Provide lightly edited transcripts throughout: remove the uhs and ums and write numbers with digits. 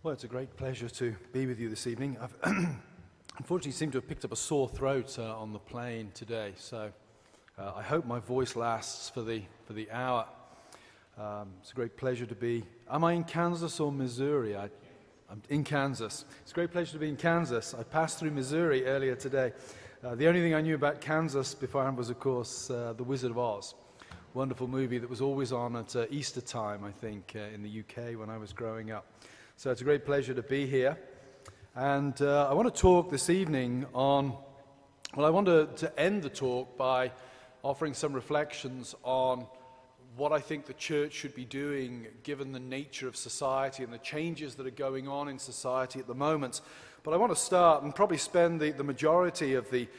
Well, it's a great pleasure to be with you this evening. I've unfortunately seemed to have picked up a sore throat on the plane today, so I hope my voice lasts for the hour. It's a great pleasure to be. Am I in Kansas or Missouri? I'm in Kansas. It's a great pleasure to be in Kansas. I passed through Missouri earlier today. The only thing I knew about Kansas beforehand was, of course, The Wizard of Oz. Wonderful movie that was always on at Easter time, I think, in the UK when I was growing up. So it's a great pleasure to be here. And I want to talk this evening on, well, I want to end the talk by offering some reflections on what I think the church should be doing given the nature of society and the changes that are going on in society at the moment. But I want to start and probably spend the majority of the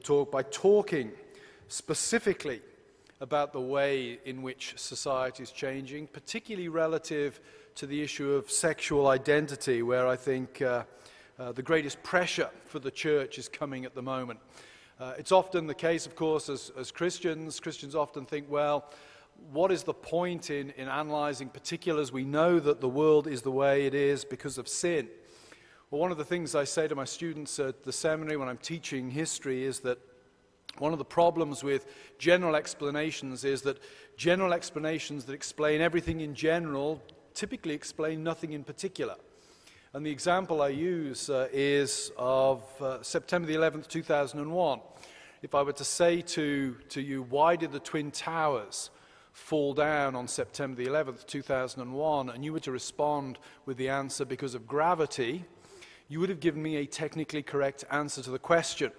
talk by talking specifically about the way in which society is changing, particularly relative to the issue of sexual identity, where I think the greatest pressure for the church is coming at the moment. It's often the case, of course, as Christians often think, well, what is the point in analyzing particulars? We know that the world is the way it is because of sin. Well, one of the things I say to my students at the seminary when I'm teaching history is that one of the problems with general explanations is that general explanations that explain everything in general typically explain nothing in particular. And the example I use is of September the 11th, 2001. If I were to say to you, why did the Twin Towers fall down on September the 11th, 2001, and you were to respond with the answer because of gravity, you would have given me a technically correct answer to the question,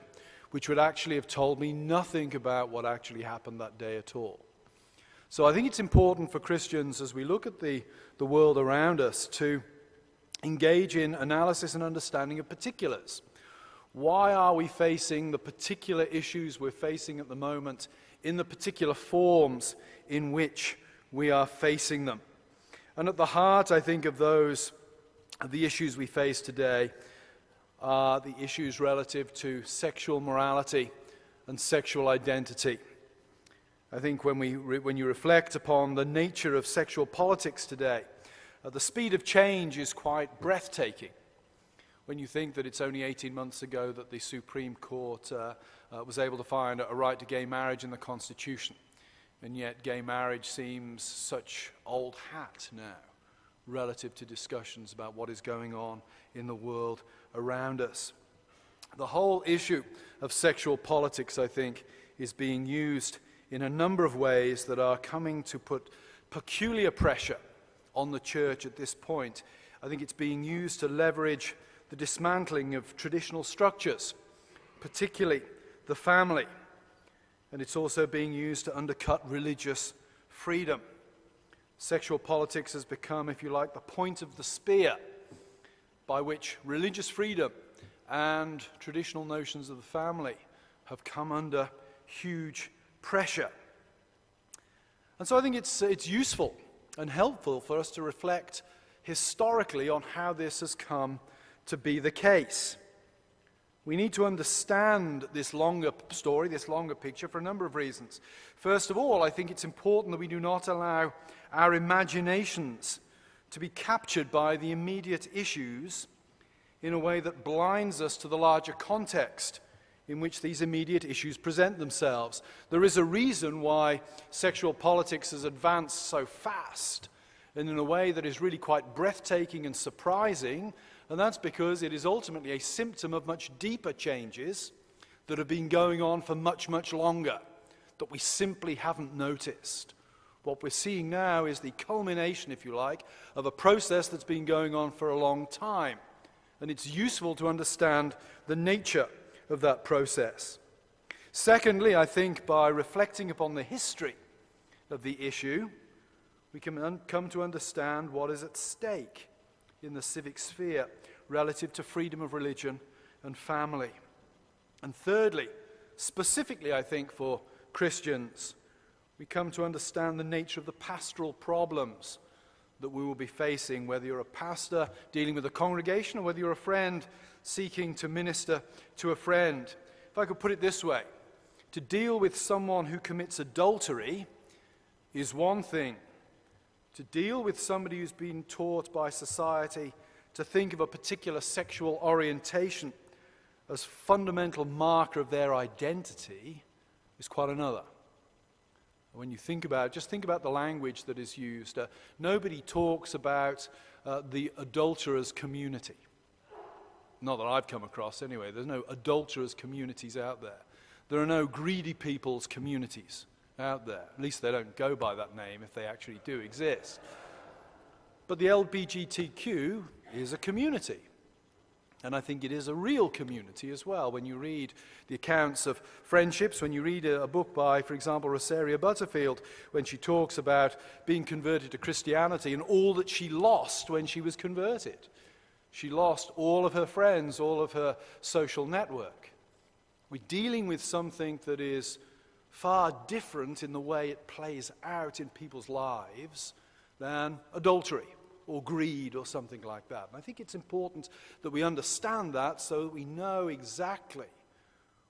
which would actually have told me nothing about what actually happened that day at all. So I think it's important for Christians, as we look at the world around us, to engage in analysis and understanding of particulars. Why are we facing the particular issues we're facing at the moment in the particular forms in which we are facing them? And at the heart, I think, of the issues we face today are the issues relative to sexual morality and sexual identity. I think when you reflect upon the nature of sexual politics today, the speed of change is quite breathtaking. When you think that it's only 18 months ago that the Supreme Court was able to find a right to gay marriage in the Constitution, and yet gay marriage seems such old hat now relative to discussions about what is going on in the world around us. The whole issue of sexual politics, I think, is being used in a number of ways that are coming to put peculiar pressure on the church at this point. I think it's being used to leverage the dismantling of traditional structures, particularly the family. And it's also being used to undercut religious freedom. Sexual politics has become, if you like, the point of the spear by which religious freedom and traditional notions of the family have come under huge pressure. And so I think it's useful and helpful for us to reflect historically on how this has come to be the case. We need to understand this longer story, this longer picture, for a number of reasons. First of all, I think it's important that we do not allow our imaginations to be captured by the immediate issues in a way that blinds us to the larger context in which these immediate issues present themselves. There is a reason why sexual politics has advanced so fast and in a way that is really quite breathtaking and surprising, and that's because it is ultimately a symptom of much deeper changes that have been going on for much, much longer, that we simply haven't noticed. What we're seeing now is the culmination, if you like, of a process that's been going on for a long time. And it's useful to understand the nature of that process. Secondly, I think by reflecting upon the history of the issue, we can come to understand what is at stake in the civic sphere relative to freedom of religion and family. And thirdly, specifically I think for Christians, we come to understand the nature of the pastoral problems that we will be facing, whether you're a pastor dealing with a congregation or whether you're a friend seeking to minister to a friend. If I could put it this way, to deal with someone who commits adultery is one thing. To deal with somebody who's been taught by society to think of a particular sexual orientation as fundamental marker of their identity is quite another. When you think about it, just think about the language that is used. Nobody talks about the adulterers community. Not that I've come across anyway. There's no adulterers communities out there. There are no greedy people's communities out there. At least they don't go by that name if they actually do exist. But the LGBTQ is a community. And I think it is a real community as well. When you read the accounts of friendships, when you read a book by, for example, Rosaria Butterfield, when she talks about being converted to Christianity and all that she lost when she was converted. She lost all of her friends, all of her social network. We're dealing with something that is far different in the way it plays out in people's lives than adultery or greed or something like that. And I think it's important that we understand that so that we know exactly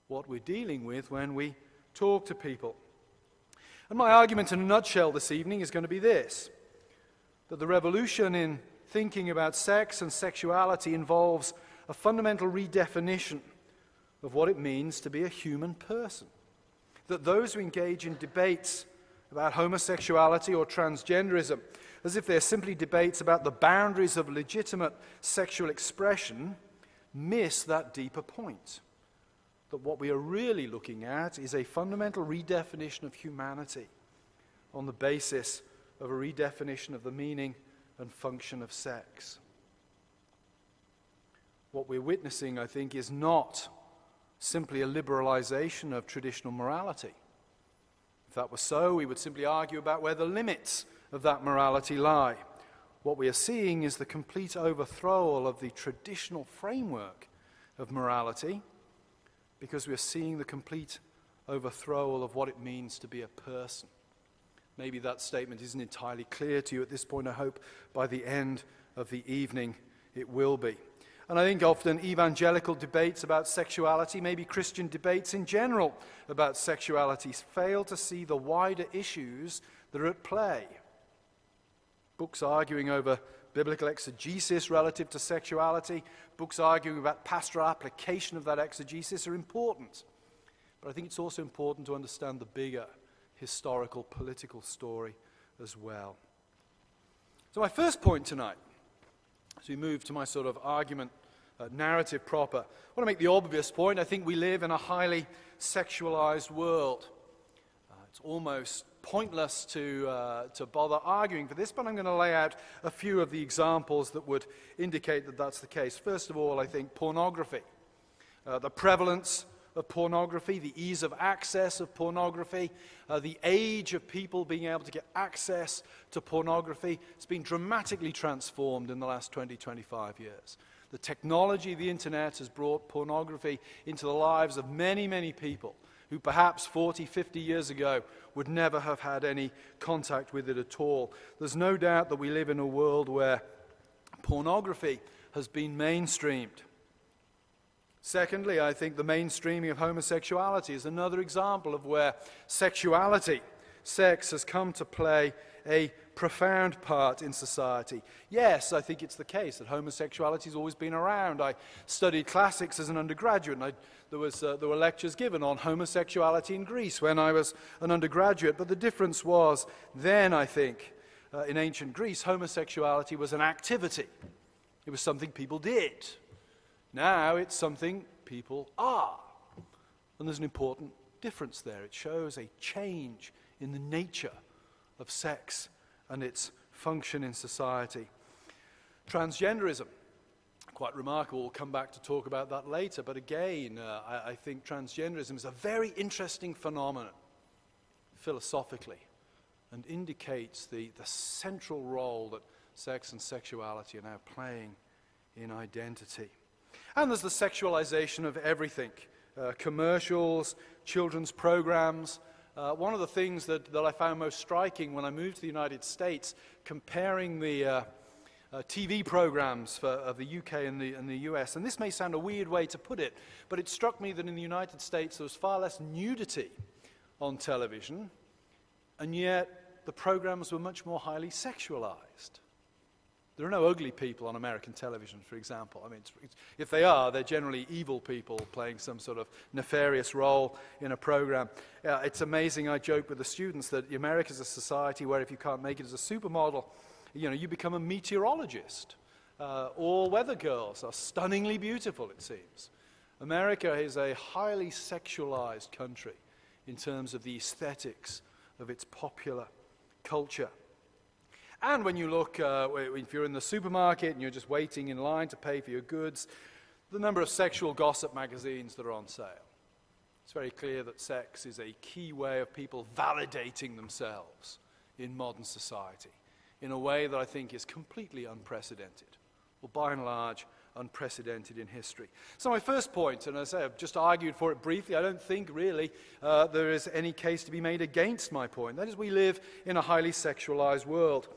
what we're dealing with when we talk to people. And my argument in a nutshell this evening is going to be this, that the revolution in thinking about sex and sexuality involves a fundamental redefinition of what it means to be a human person. That those who engage in debates about homosexuality or transgenderism, as if they're simply debates about the boundaries of legitimate sexual expression, miss that deeper point. That what we are really looking at is a fundamental redefinition of humanity on the basis of a redefinition of the meaning and function of sex. What we're witnessing, I think, is not simply a liberalization of traditional morality. If that were so, we would simply argue about where the limits of that morality lie. What we are seeing is the complete overthrow of the traditional framework of morality, because we are seeing the complete overthrow of what it means to be a person. Maybe that statement isn't entirely clear to you at this point. I hope by the end of the evening it will be. And I think often evangelical debates about sexuality, maybe Christian debates in general about sexuality, fail to see the wider issues that are at play. Books arguing over biblical exegesis relative to sexuality, books arguing about pastoral application of that exegesis are important. But I think it's also important to understand the bigger historical, political story as well. So my first point tonight, as we move to my sort of argument, narrative proper, I want to make the obvious point. I think we live in a highly sexualized world. It's almost pointless to bother arguing for this, but I'm going to lay out a few of the examples that would indicate that that's the case. First of all, I think pornography. The prevalence of pornography, the ease of access of pornography, the age of people being able to get access to pornography has been dramatically transformed in the last 20, 25 years. The technology of the internet has brought pornography into the lives of many, many people who perhaps 40, 50 years ago would never have had any contact with it at all. There's no doubt that we live in a world where pornography has been mainstreamed. Secondly, I think the mainstreaming of homosexuality is another example of where sexuality, sex, has come to play a profound part in society. Yes, I think it's the case that homosexuality has always been around. I studied classics as an undergraduate, and there were lectures given on homosexuality in Greece when I was an undergraduate. But the difference was, then I think, in ancient Greece, homosexuality was an activity. It was something people did. Now it's something people are. And there's an important difference there. It shows a change in the nature of sex and its function in society. Transgenderism, quite remarkable. We'll come back to talk about that later. But again, I think transgenderism is a very interesting phenomenon philosophically and indicates the central role that sex and sexuality are now playing in identity. And there's the sexualization of everything. Commercials, children's programs. One of the things that I found most striking when I moved to the United States, comparing the TV programs of the UK and the US, and this may sound a weird way to put it, but it struck me that in the United States there was far less nudity on television, and yet the programs were much more highly sexualized. There are no ugly people on American television, for example. I mean, if they are, they're generally evil people playing some sort of nefarious role in a program. It's amazing, I joke with the students, that America is a society where if you can't make it as a supermodel, you become a meteorologist. All weather girls are stunningly beautiful, it seems. America is a highly sexualized country in terms of the aesthetics of its popular culture. And when you look, if you're in the supermarket and you're just waiting in line to pay for your goods, the number of sexual gossip magazines that are on sale. It's very clear that sex is a key way of people validating themselves in modern society in a way that I think is completely unprecedented, or by and large, unprecedented in history. So my first point, and as I say, I've just argued for it briefly, I don't think really there is any case to be made against my point. That is, we live in a highly sexualized world.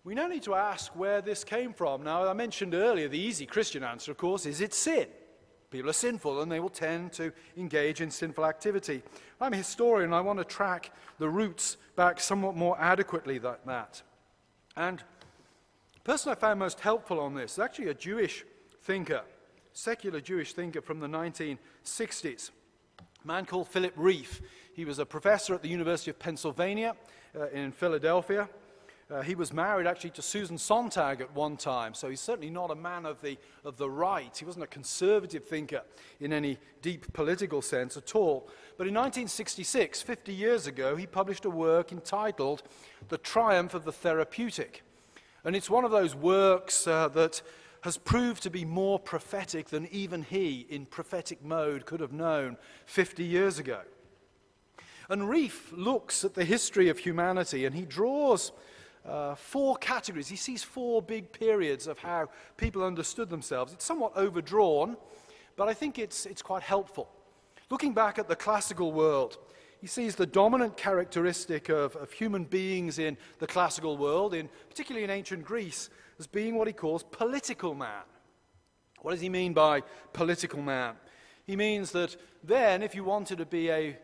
We now need to ask where this came from. Now, I mentioned earlier, the easy Christian answer, of course, is it's sin. People are sinful, and they will tend to engage in sinful activity. I'm a historian, and I want to track the roots back somewhat more adequately than that. And the person I found most helpful on this is actually a Jewish thinker, secular Jewish thinker from the 1960s, a man called Philip Rieff. He was a professor at the University of Pennsylvania in Philadelphia. He was married actually to Susan Sontag at one time, so he's certainly not a man of the right. He wasn't a conservative thinker in any deep political sense at all. But in 1966, 50 years ago, he published a work entitled The Triumph of the Therapeutic. And it's one of those works that has proved to be more prophetic than even he, in prophetic mode, could have known 50 years ago. And Rieff looks at the history of humanity, and he draws four categories. He sees four big periods of how people understood themselves. It's somewhat overdrawn, but I think it's quite helpful. Looking back at the classical world, he sees the dominant characteristic of human beings in the classical world, particularly in ancient Greece, as being what he calls political man. What does he mean by political man? He means that then, if you wanted to be a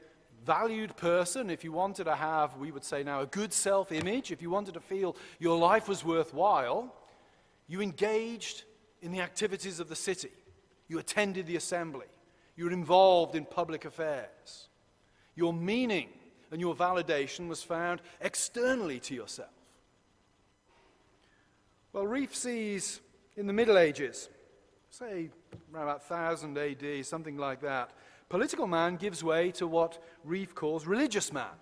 valued person, if you wanted to have, we would say now, a good self-image, if you wanted to feel your life was worthwhile, you engaged in the activities of the city. You attended the assembly. You were involved in public affairs. Your meaning and your validation was found externally to yourself. Well, Rieff sees in the Middle Ages, say around about 1000 AD, something like that, political man gives way to what Rieff calls religious man.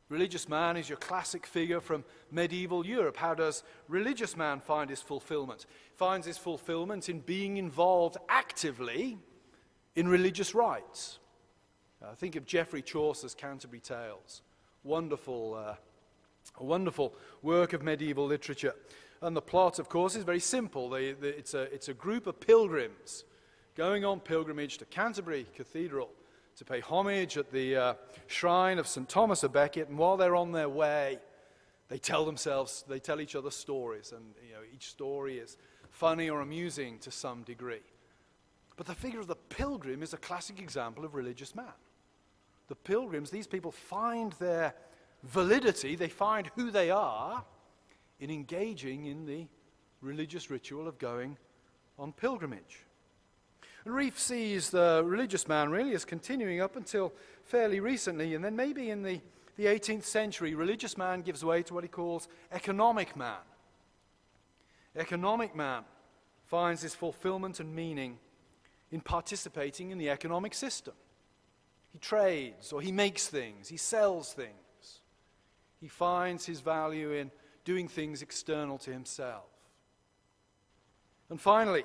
Religious man is your classic figure from medieval Europe. How does religious man find his fulfillment? He finds his fulfillment in being involved actively in religious rites. Think of Geoffrey Chaucer's Canterbury Tales. A wonderful work of medieval literature. And the plot, of course, is very simple. It's a group of pilgrims going on pilgrimage to Canterbury Cathedral to pay homage at the shrine of St. Thomas a Becket. And while they're on their way, they tell each other stories. And each story is funny or amusing to some degree. But the figure of the pilgrim is a classic example of religious man. The pilgrims, these people find their validity, they find who they are in engaging in the religious ritual of going on pilgrimage. And Rieff sees the religious man really as continuing up until fairly recently, and then maybe in the 18th century, religious man gives way to what he calls economic man. Economic man finds his fulfillment and meaning in participating in the economic system. He trades, or he makes things, he sells things. He finds his value in doing things external to himself. And finally,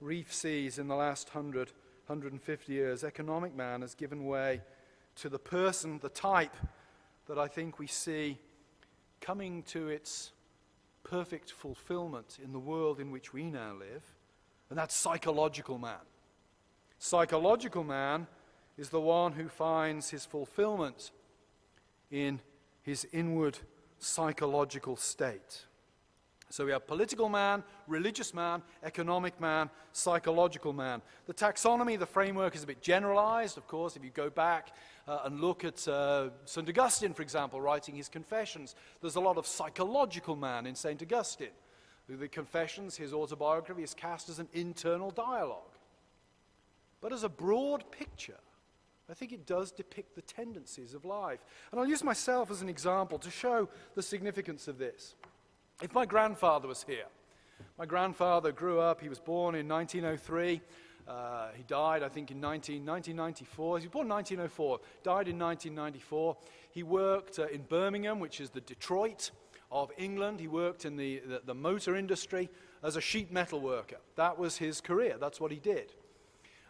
Rieff sees in the last 150 years, economic man has given way to the person, the type that I think we see coming to its perfect fulfillment in the world in which we now live, and that's psychological man. Psychological man is the one who finds his fulfillment in his inward psychological state. So we have political man, religious man, economic man, psychological man. The taxonomy, the framework is a bit generalized, of course. If you go back and look at St. Augustine, for example, writing his Confessions, there's a lot of psychological man in St. Augustine. The Confessions, his autobiography, is cast as an internal dialogue. But as a broad picture, I think it does depict the tendencies of life. And I'll use myself as an example to show the significance of this. If my grandfather was here, my grandfather grew up, he was born in 1903, he died I think in 1994, he was born in 1904, died in 1994. He worked in Birmingham, which is the Detroit of England. He worked in the motor industry as a sheet metal worker. That was his career, that's what he did.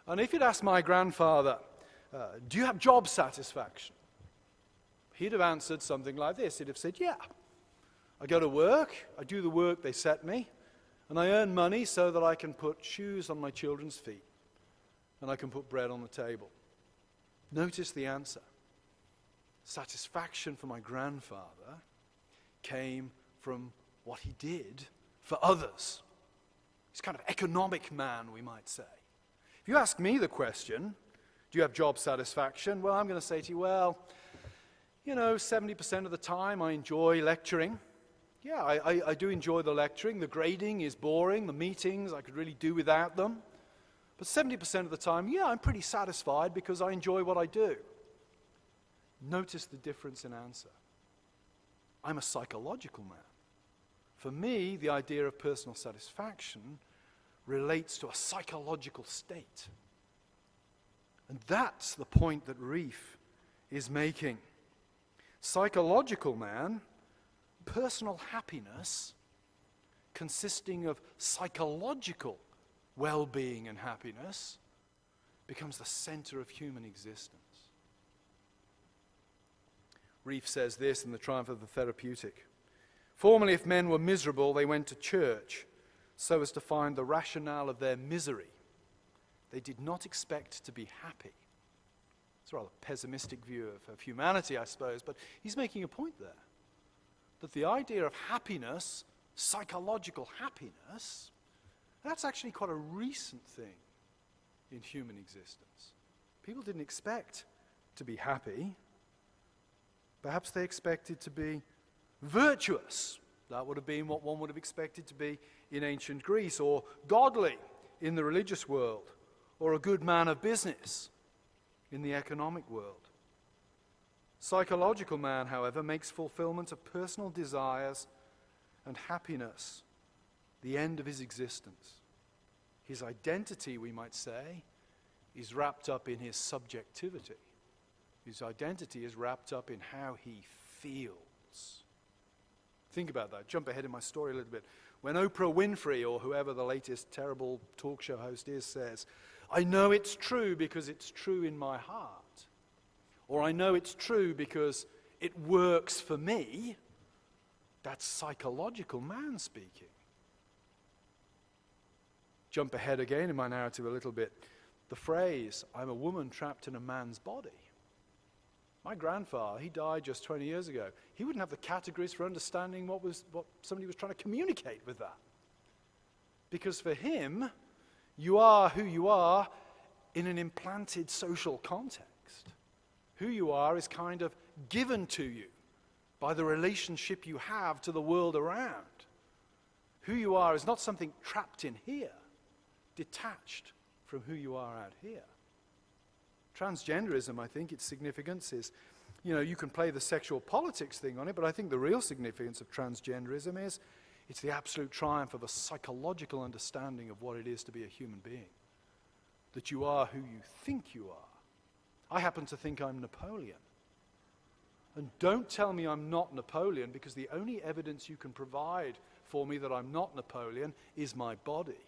And if you'd asked my grandfather, do you have job satisfaction? He'd have answered something like this, he'd have said, yeah. I go to work, I do the work they set me, and I earn money so that I can put shoes on my children's feet, and I can put bread on the table. Notice the answer. Satisfaction for my grandfather came from what he did for others. He's kind of economic man, we might say. If you ask me the question, do you have job satisfaction? Well, I'm going to say to you, well, 70% of the time I enjoy lecturing. Yeah, I do enjoy the lecturing. The grading is boring. The meetings, I could really do without them. But 70% of the time, yeah, I'm pretty satisfied because I enjoy what I do. Notice the difference in answer. I'm a psychological man. For me, the idea of personal satisfaction relates to a psychological state. And that's the point that Reef is making. Psychological man, personal happiness consisting of psychological well-being and happiness becomes the center of human existence. Reef says this in The Triumph of the Therapeutic. Formerly, if men were miserable, they went to church so as to find the rationale of their misery. They did not expect to be happy. It's a rather pessimistic view of humanity, I suppose, but he's making a point there. That the idea of happiness, psychological happiness, that's actually quite a recent thing in human existence. People didn't expect to be happy. Perhaps they expected to be virtuous. That would have been what one would have expected to be in ancient Greece, or godly in the religious world, or a good man of business in the economic world. Psychological man, however, makes fulfillment of personal desires and happiness the end of his existence. His identity, we might say, is wrapped up in his subjectivity. His identity is wrapped up in how he feels. Think about that. Jump ahead in my story a little bit. When Oprah Winfrey, or whoever the latest terrible talk show host is, says, I know it's true because it's true in my heart. Or I know it's true because it works for me. That's psychological man speaking. Jump ahead again in my narrative a little bit. The phrase, I'm a woman trapped in a man's body. My grandfather, he died just 20 years ago. He wouldn't have the categories for understanding what somebody was trying to communicate with that. Because for him, you are who you are in an implanted social context. Who you are is kind of given to you by the relationship you have to the world around. Who you are is not something trapped in here, detached from who you are out here. Transgenderism, I think its significance is, you can play the sexual politics thing on it, but I think the real significance of transgenderism is it's the absolute triumph of a psychological understanding of what it is to be a human being. That you are who you think you are. I happen to think I'm Napoleon. And don't tell me I'm not Napoleon, because the only evidence you can provide for me that I'm not Napoleon is my body.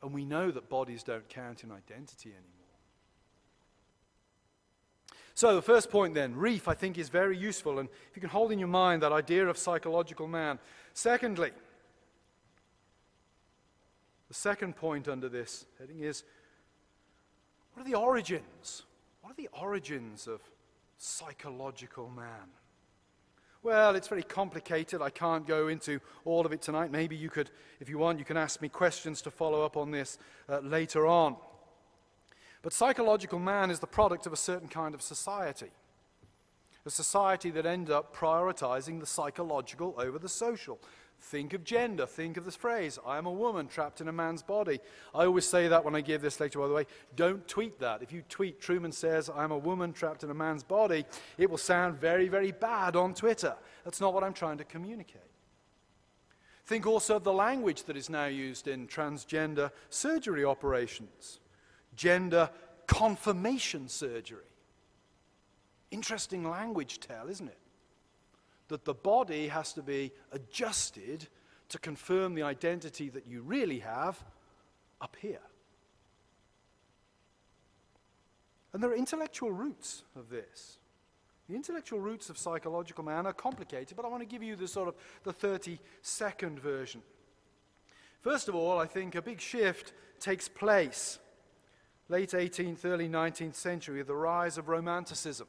And we know that bodies don't count in identity anymore. So the first point then, Reef, I think is very useful, and if you can hold in your mind that idea of psychological man. Secondly, the second point under this heading is, what are the origins? What are the origins of psychological man? Well, it's very complicated. I can't go into all of it tonight. Maybe you could, if you want, you can ask me questions to follow up on this later on. But psychological man is the product of a certain kind of society. A society that ended up prioritizing the psychological over the social. Think of gender. Think of this phrase, I am a woman trapped in a man's body. I always say that when I give this lecture, by the way. Don't tweet that. If you tweet Trueman says, I'm a woman trapped in a man's body, it will sound very, very bad on Twitter. That's not what I'm trying to communicate. Think also of the language that is now used in transgender surgery operations. Gender confirmation surgery. Interesting language tell, isn't it? That the body has to be adjusted to confirm the identity that you really have up here. And there are intellectual roots of this. The intellectual roots of psychological man are complicated, but I want to give you the 30-second version. First of all, I think a big shift takes place late 18th, early 19th century with the rise of Romanticism.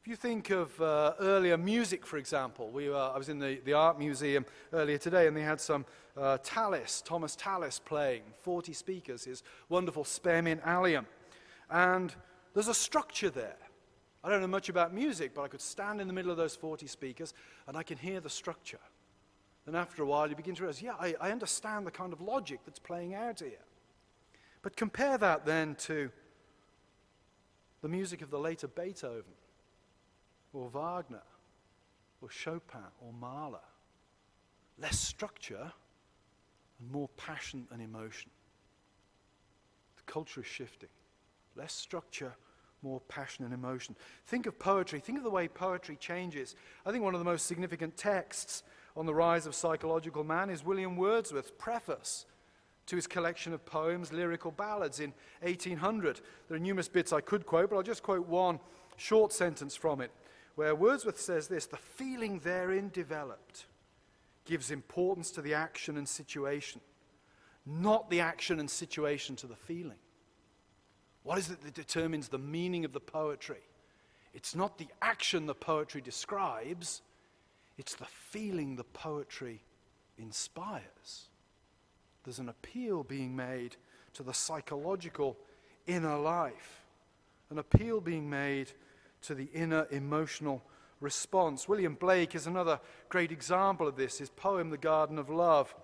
If you think of earlier music, for example, I was in the art museum earlier today, and they had some Thomas Tallis playing, 40 speakers, his wonderful Spearmint Allium. And there's a structure there. I don't know much about music, but I could stand in the middle of those 40 speakers, and I can hear the structure. And after a while, you begin to realize, I understand the kind of logic that's playing out here. But compare that then to the music of the later Beethoven, or Wagner, or Chopin, or Mahler. Less structure and more passion and emotion. The culture is shifting. Less structure, more passion and emotion. Think of poetry. Think of the way poetry changes. I think one of the most significant texts on the rise of psychological man is William Wordsworth's preface to his collection of poems, Lyrical Ballads, in 1800. There are numerous bits I could quote, but I'll just quote one short sentence from it, where Wordsworth says this: the feeling therein developed gives importance to the action and situation, not the action and situation to the feeling. What is it that determines the meaning of the poetry? It's not the action the poetry describes, it's the feeling the poetry inspires. There's an appeal being made to the psychological inner life, an appeal being made to the inner emotional response. William Blake is another great example of this. His poem, The Garden of Love,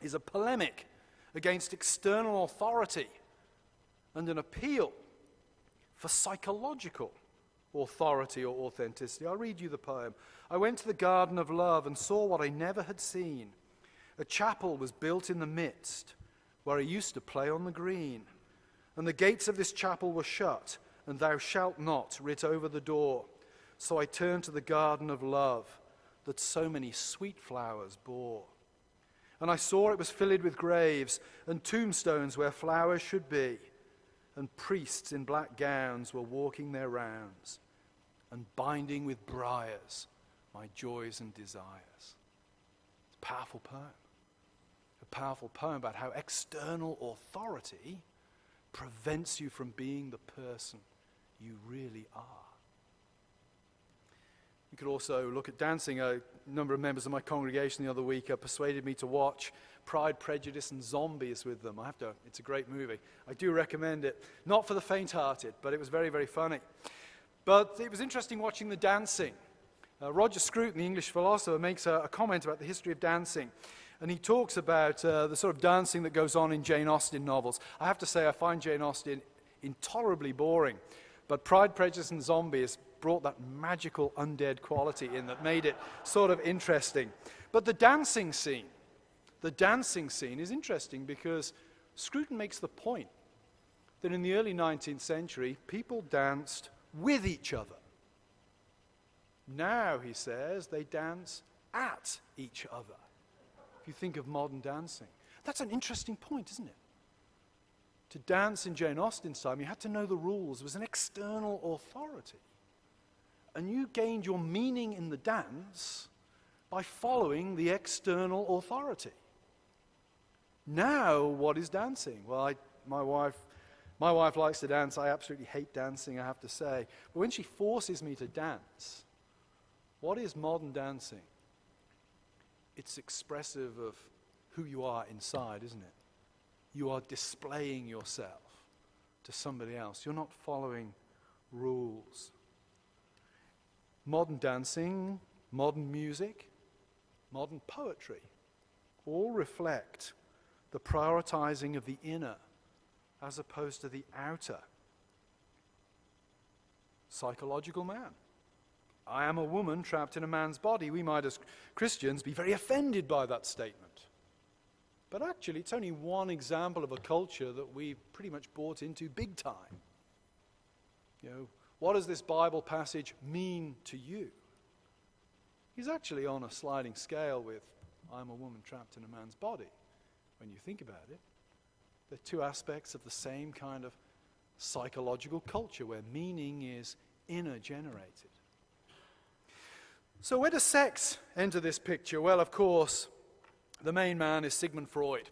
is a polemic against external authority and an appeal for psychological authority or authenticity. I'll read you the poem. I went to the Garden of Love and saw what I never had seen. A chapel was built in the midst where I used to play on the green. And the gates of this chapel were shut, and thou shalt not writ over the door. So I turned to the garden of love that so many sweet flowers bore. And I saw it was filled with graves and tombstones where flowers should be, and priests in black gowns were walking their rounds and binding with briars my joys and desires. It's a powerful poem. A powerful poem about how external authority prevents you from being the person you really are. We could also look at dancing. A number of members of my congregation the other week persuaded me to watch Pride, Prejudice and Zombies with them. It's a great movie. I do recommend it. Not for the faint-hearted, but it was very, very funny. But it was interesting watching the dancing. Roger Scruton, the English philosopher, makes a comment about the history of dancing. And he talks about the sort of dancing that goes on in Jane Austen novels. I have to say I find Jane Austen intolerably boring. But Pride, Prejudice and Zombies brought that magical undead quality in that made it sort of interesting. But the dancing scene is interesting because Scruton makes the point that in the early 19th century, people danced with each other. Now, he says, they dance at each other. If you think of modern dancing. That's an interesting point, isn't it? To dance in Jane Austen's time, you had to know the rules. There was an external authority. And you gained your meaning in the dance by following the external authority. Now, what is dancing? Well, my wife likes to dance. I absolutely hate dancing, I have to say. But when she forces me to dance, what is modern dancing? It's expressive of who you are inside, isn't it? You are displaying yourself to somebody else. You're not following rules. Modern dancing, modern music, modern poetry all reflect the prioritizing of the inner as opposed to the outer. Psychological man. I am a woman trapped in a man's body. We might, as Christians, be very offended by that statement. But actually, it's only one example of a culture that we've pretty much bought into big time. You know, what does this Bible passage mean to you? He's actually on a sliding scale with, I'm a woman trapped in a man's body. When you think about it, they're two aspects of the same kind of psychological culture where meaning is inner generated. So where does sex enter this picture? Well, of course, the main man is Sigmund Freud,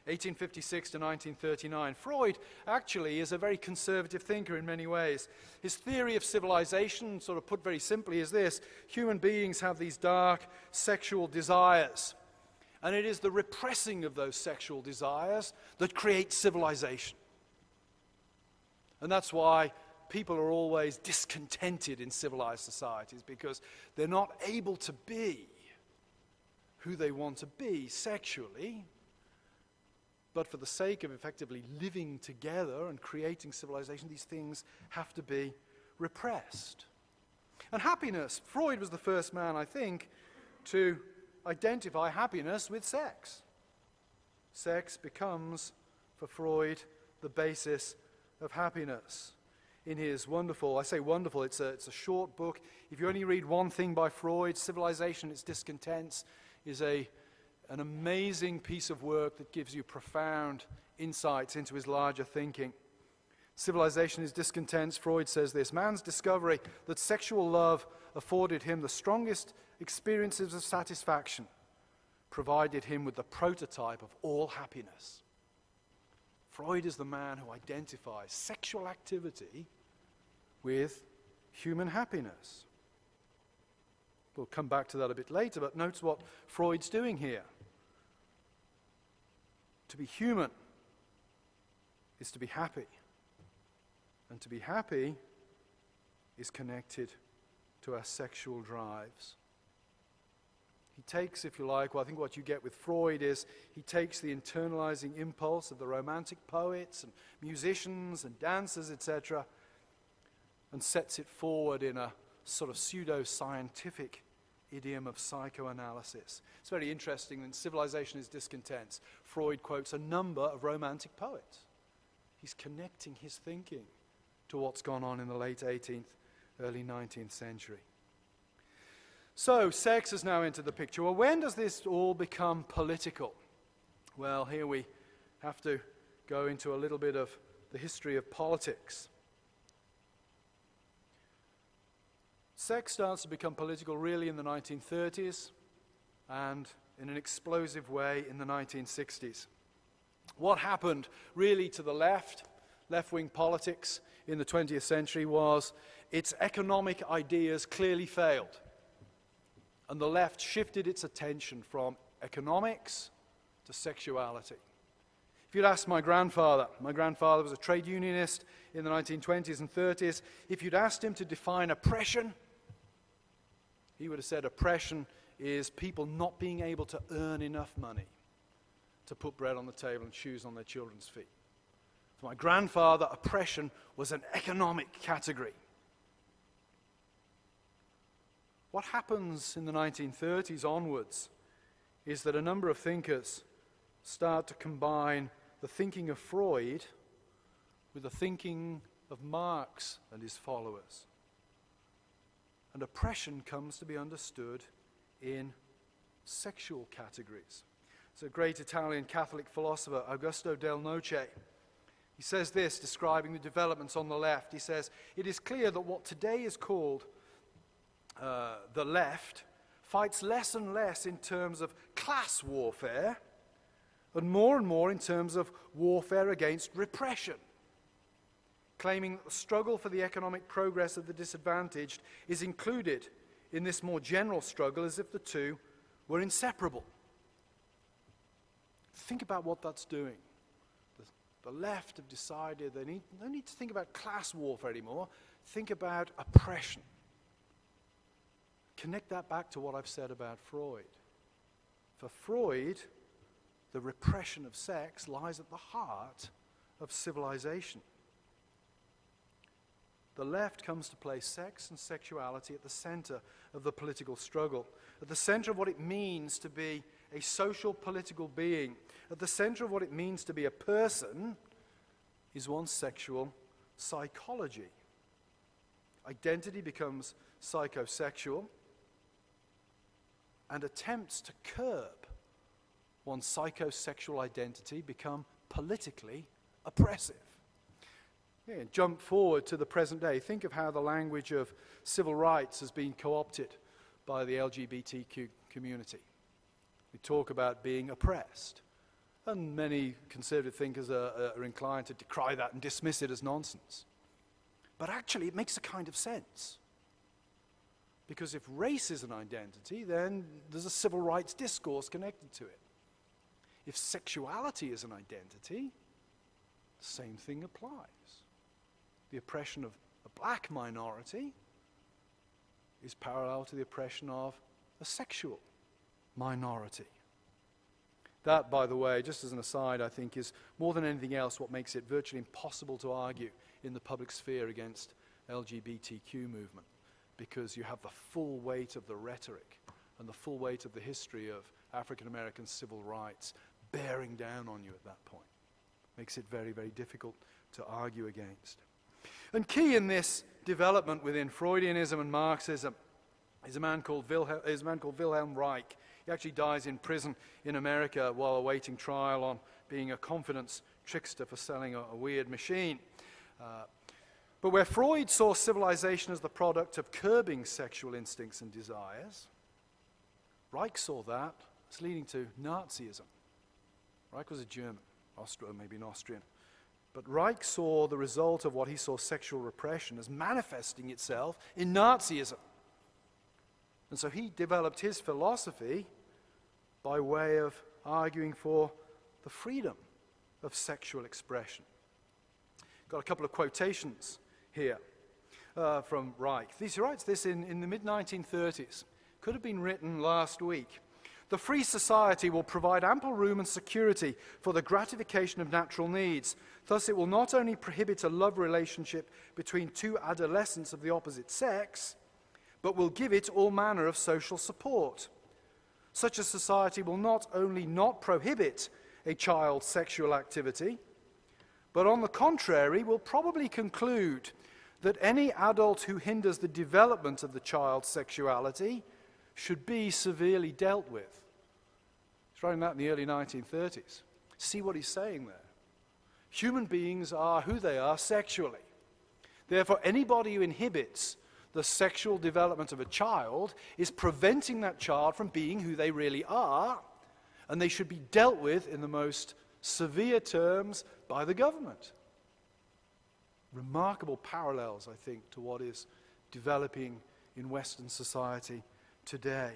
1856 to 1939. Freud actually is a very conservative thinker in many ways. His theory of civilization, sort of put very simply, is this: human beings have these dark sexual desires, and it is the repressing of those sexual desires that creates civilization. And that's why people are always discontented in civilized societies, because they're not able to be who they want to be sexually, but for the sake of effectively living together and creating civilization, these things have to be repressed. And happiness, Freud was the first man, I think, to identify happiness with sex. Sex becomes, for Freud, the basis of happiness. In his wonderful, I say wonderful, it's a short book. If you only read one thing by Freud, Civilization, Its Discontents, is an amazing piece of work that gives you profound insights into his larger thinking. Civilization, Its Discontents, Freud says this: man's discovery that sexual love afforded him the strongest experiences of satisfaction provided him with the prototype of all happiness. Freud is the man who identifies sexual activity with human happiness. We'll come back to that a bit later, but notice what Freud's doing here. To be human is to be happy. And to be happy is connected to our sexual drives. He takes, if you like, well, I think what you get with Freud is he takes the internalizing impulse of the romantic poets and musicians and dancers, etc., and sets it forward in a sort of pseudo-scientific idiom of psychoanalysis. It's very interesting. In Civilization, Its Discontents, Freud quotes a number of romantic poets. He's connecting his thinking to what's gone on in the late 18th, early 19th century. So, sex has now entered the picture. Well, when does this all become political? Well, here we have to go into a little bit of the history of politics. Sex starts to become political really in the 1930s and in an explosive way in the 1960s. What happened really to the left-wing politics in the 20th century was its economic ideas clearly failed. And the left shifted its attention from economics to sexuality. If you'd asked my grandfather was a trade unionist in the 1920s and 30s, if you'd asked him to define oppression, he would have said oppression is people not being able to earn enough money to put bread on the table and shoes on their children's feet. For my grandfather, oppression was an economic category. What happens in the 1930s onwards is that a number of thinkers start to combine the thinking of Freud with the thinking of Marx and his followers. And oppression comes to be understood in sexual categories. It's a great Italian Catholic philosopher, Augusto Del Noce. He says this, describing the developments on the left. He says, "It is clear that what today is called the left fights less and less in terms of class warfare and more in terms of warfare against repression, claiming that the struggle for the economic progress of the disadvantaged is included in this more general struggle as if the two were inseparable. Think about what that's doing. The left have decided they don't need to think about class warfare anymore. Think about oppression. Connect that back to what I've said about Freud. For Freud, the repression of sex lies at the heart of civilization. The left comes to place sex and sexuality at the center of the political struggle, at the center of what it means to be a social political being, at the center of what it means to be a person is one's sexual psychology. Identity becomes psychosexual, and attempts to curb one's psychosexual identity become politically oppressive. Yeah, jump forward to the present day. Think of how the language of civil rights has been co-opted by the LGBTQ community. We talk about being oppressed, and many conservative thinkers are inclined to decry that and dismiss it as nonsense. But actually, it makes a kind of sense. Because if race is an identity, then there's a civil rights discourse connected to it. If sexuality is an identity, the same thing applies. The oppression of a black minority is parallel to the oppression of a sexual minority. That, by the way, just as an aside, I think is more than anything else what makes it virtually impossible to argue in the public sphere against LGBTQ movement, because you have the full weight of the rhetoric and the full weight of the history of African American civil rights bearing down on you at that point. Makes it very, very difficult to argue against. And key in this development within Freudianism and Marxism is a man called Wilhelm Reich. He actually dies in prison in America while awaiting trial on being a confidence trickster for selling a weird machine. But where Freud saw civilization as the product of curbing sexual instincts and desires, Reich saw that as leading to Nazism. Reich was a German, maybe an Austrian. But Reich saw the result of what he saw sexual repression as manifesting itself in Nazism. And so he developed his philosophy by way of arguing for the freedom of sexual expression. Got a couple of quotations here from Reich. He writes this in the mid-1930s. Could have been written last week. The free society will provide ample room and security for the gratification of natural needs. Thus, it will not only prohibit a love relationship between two adolescents of the opposite sex, but will give it all manner of social support. Such a society will not only not prohibit a child's sexual activity, but on the contrary will probably conclude that any adult who hinders the development of the child's sexuality should be severely dealt with. He's writing that in the early 1930s. See what he's saying there. Human beings are who they are sexually. Therefore, anybody who inhibits the sexual development of a child is preventing that child from being who they really are, and they should be dealt with in the most severe terms by the government. Remarkable parallels, I think, to what is developing in Western society today.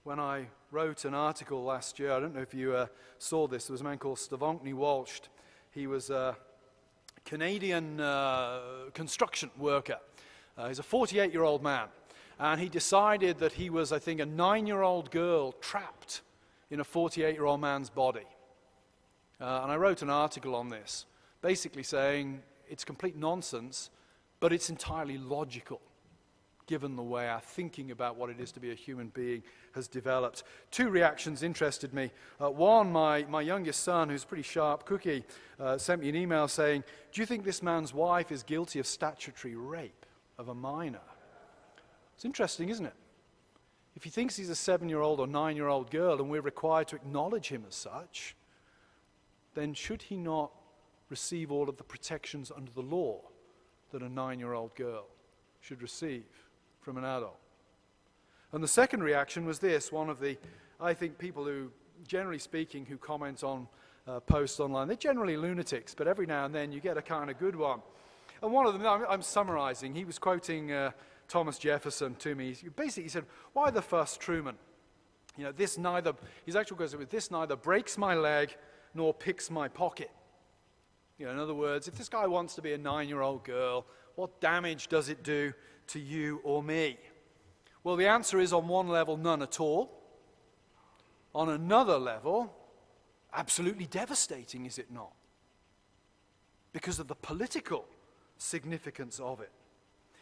When I wrote an article last year, I don't know if you saw this, there was a man called Stavongny Walsh. He was a Canadian construction worker. He's a 48-year-old man. And he decided that he was, I think, a 9-year-old girl trapped in a 48-year-old man's body. And I wrote an article on this, basically saying it's complete nonsense, but it's entirely logical, given the way our thinking about what it is to be a human being has developed. Two reactions interested me. One, my youngest son, who's a pretty sharp cookie, sent me an email saying, "Do you think this man's wife is guilty of statutory rape of a minor?" It's interesting, isn't it? If he thinks he's a 7-year-old or 9-year-old girl and we're required to acknowledge him as such, then should he not receive all of the protections under the law that a 9-year-old girl should receive from an adult? And the second reaction was this. One of the, I think, people who, generally speaking, who comment on posts online, they're generally lunatics, but every now and then you get a kind of good one. And one of them, I'm summarizing, he was quoting Thomas Jefferson to me. He said, "Why the fuss, Trueman? You know, his actual goes with, this neither breaks my leg nor picks my pocket." You know, in other words, if this guy wants to be a 9-year-old girl, what damage does it do to you or me? Well, the answer is, on one level, none at all. On another level, absolutely devastating, is it not? Because of the political significance of it.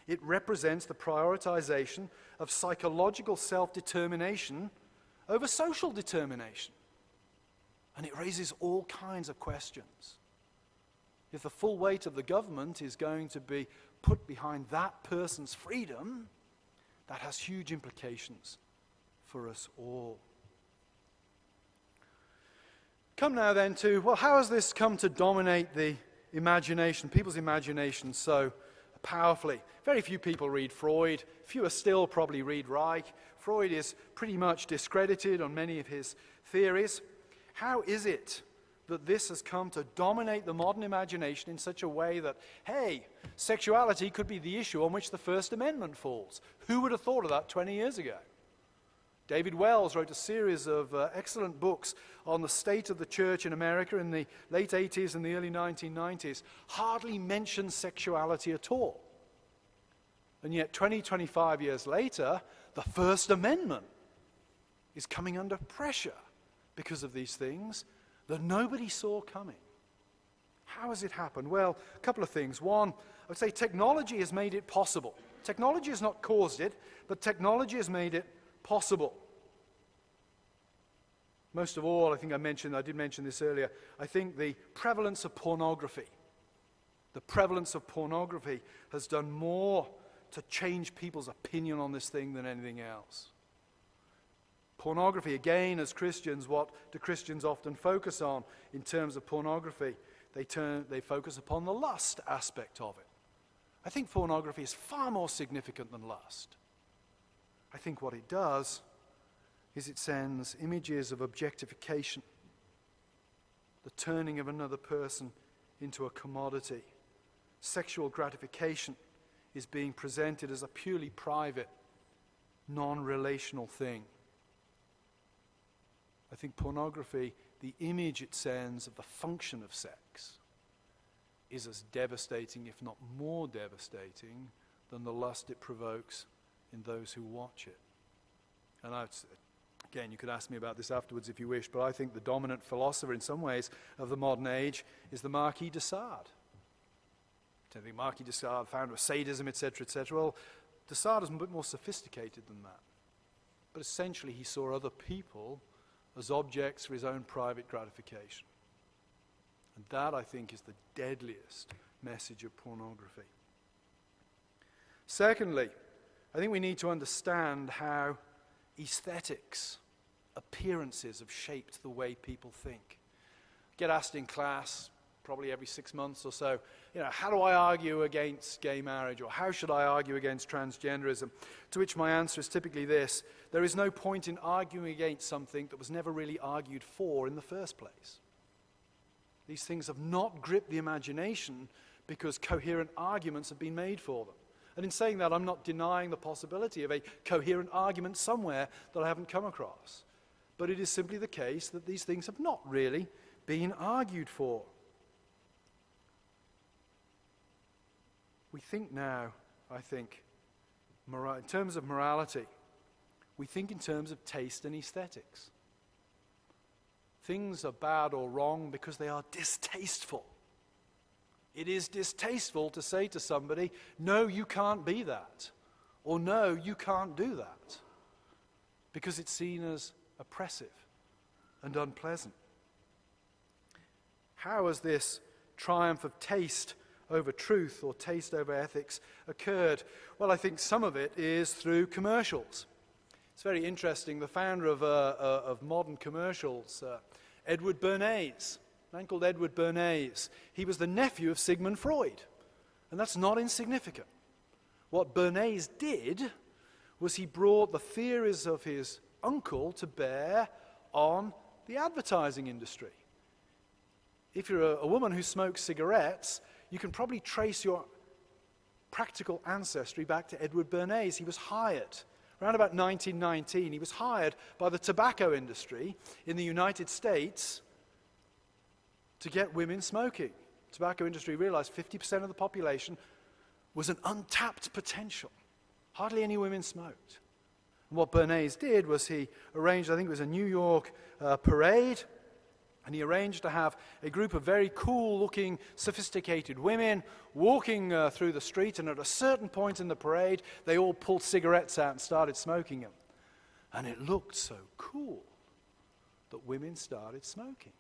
It represents the prioritization of psychological self-determination over social determination. And it raises all kinds of questions. If the full weight of the government is going to be put behind that person's freedom, that has huge implications for us all. Come now then to, well, how has this come to dominate the imagination, people's imagination so powerfully? Very few people read Freud. Fewer still probably read Reich. Freud is pretty much discredited on many of his theories. How is it that this has come to dominate the modern imagination in such a way that, hey, sexuality could be the issue on which the First Amendment falls? Who would have thought of that 20 years ago? David Wells wrote a series of excellent books on the state of the church in America in the late 80s and the early 1990s, hardly mentioned sexuality at all. And yet 25 years later, the First Amendment is coming under pressure because of these things that nobody saw coming. How has it happened? Well, a couple of things. One, I would say technology has made it possible. Technology has not caused it, but technology has made it possible. Most of all, I think I did mention this earlier, I think the prevalence of pornography. The prevalence of pornography has done more to change people's opinion on this thing than anything else. Pornography, again, as Christians, what do Christians often focus on in terms of pornography? They focus upon the lust aspect of it. I think pornography is far more significant than lust. I think what it does is it sends images of objectification, the turning of another person into a commodity. Sexual gratification is being presented as a purely private, non-relational thing. I think pornography, the image it sends of the function of sex, is as devastating, if not more devastating, than the lust it provokes in those who watch it. And again, you could ask me about this afterwards if you wish, but I think the dominant philosopher in some ways of the modern age is the Marquis de Sade. I think Marquis de Sade, founder of sadism, etc., etc. Well, de Sade is a bit more sophisticated than that. But essentially he saw other people as objects for his own private gratification. And that, I think, is the deadliest message of pornography. Secondly, I think we need to understand how aesthetics, appearances have shaped the way people think. Get asked in class, probably every 6 months or so, how do I argue against gay marriage, or how should I argue against transgenderism? To which my answer is typically this: there is no point in arguing against something that was never really argued for in the first place. These things have not gripped the imagination because coherent arguments have been made for them. And in saying that, I'm not denying the possibility of a coherent argument somewhere that I haven't come across. But it is simply the case that these things have not really been argued for. We think now, I think, in terms of morality, we think in terms of taste and aesthetics. Things are bad or wrong because they are distasteful. It is distasteful to say to somebody, no, you can't be that, or no, you can't do that, because it's seen as oppressive and unpleasant. How has this triumph of taste over truth or taste over ethics occurred? Well, I think some of it is through commercials. It's very interesting. The founder of modern commercials, Edward Bernays, a man called Edward Bernays, he was the nephew of Sigmund Freud, and that's not insignificant. What Bernays did was he brought the theories of his uncle to bear on the advertising industry. If you're a woman who smokes cigarettes, you can probably trace your practical ancestry back to Edward Bernays. He was hired, around about 1919, he was hired by the tobacco industry in the United States to get women smoking. The tobacco industry realized 50% of the population was an untapped potential. Hardly any women smoked. And what Bernays did was he arranged, I think it was a New York parade, and he arranged to have a group of very cool-looking, sophisticated women walking through the street, and at a certain point in the parade, they all pulled cigarettes out and started smoking them. And it looked so cool that women started smoking.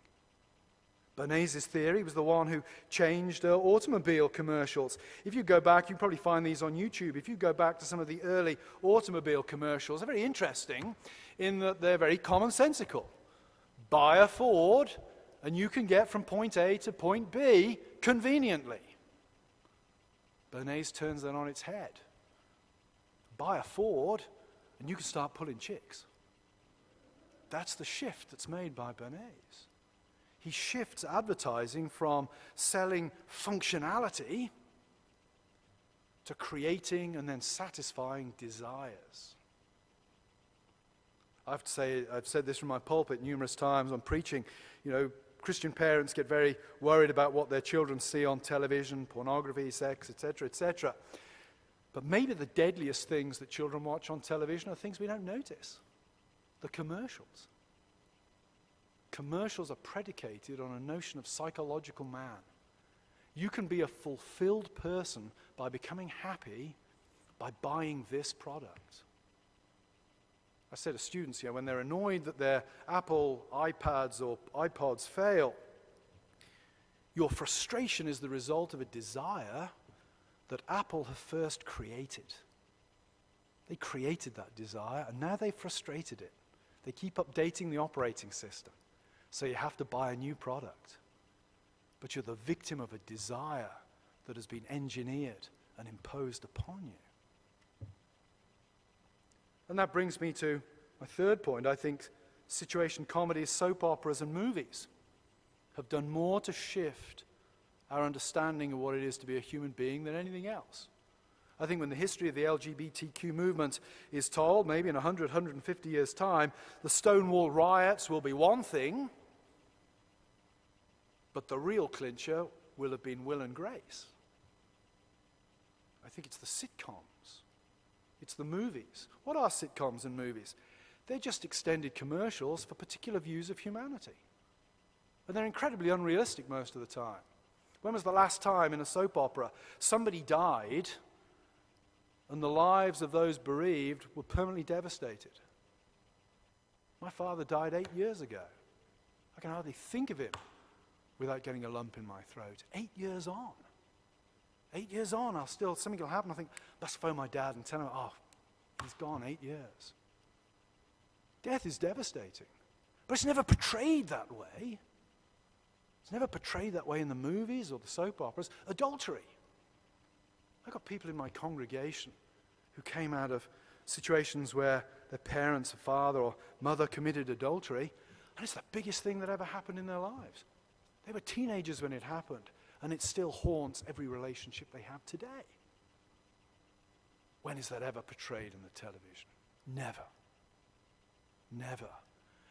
Bernays' theory was the one who changed automobile commercials. If you go back, you can probably find these on YouTube. If you go back to some of the early automobile commercials, they're very interesting in that they're very commonsensical. Buy a Ford, and you can get from point A to point B conveniently. Bernays turns that on its head. Buy a Ford, and you can start pulling chicks. That's the shift that's made by Bernays. He shifts advertising from selling functionality to creating and then satisfying desires. I have to say, I've said this from my pulpit numerous times on preaching, Christian parents get very worried about what their children see on television, pornography, sex, etc., etc. But maybe the deadliest things that children watch on television are things we don't notice. The commercials. Commercials are predicated on a notion of psychological man. You can be a fulfilled person by becoming happy by buying this product. I say to students here, when they're annoyed that their Apple iPads or iPods fail, your frustration is the result of a desire that Apple have first created. They created that desire, and now they've frustrated it. They keep updating the operating system, so you have to buy a new product. But you're the victim of a desire that has been engineered and imposed upon you. And that brings me to my third point. I think situation comedies, soap operas, and movies have done more to shift our understanding of what it is to be a human being than anything else. I think when the history of the LGBTQ movement is told, maybe in 100, 150 years' time, the Stonewall riots will be one thing, but the real clincher will have been Will and Grace. I think it's the sitcoms. It's the movies. What are sitcoms and movies? They're just extended commercials for particular views of humanity. And they're incredibly unrealistic most of the time. When was the last time in a soap opera somebody died and the lives of those bereaved were permanently devastated? My father died 8 years ago. I can hardly think of him without getting a lump in my throat. 8 years on. 8 years on, something will happen. I think, let's phone my dad and tell him, he's gone 8 years. Death is devastating. But it's never portrayed that way. It's never portrayed that way in the movies or the soap operas. Adultery. I've got people in my congregation who came out of situations where their parents, father or mother committed adultery, and it's the biggest thing that ever happened in their lives. They were teenagers when it happened, and it still haunts every relationship they have today. When is that ever portrayed in the television? Never. Never.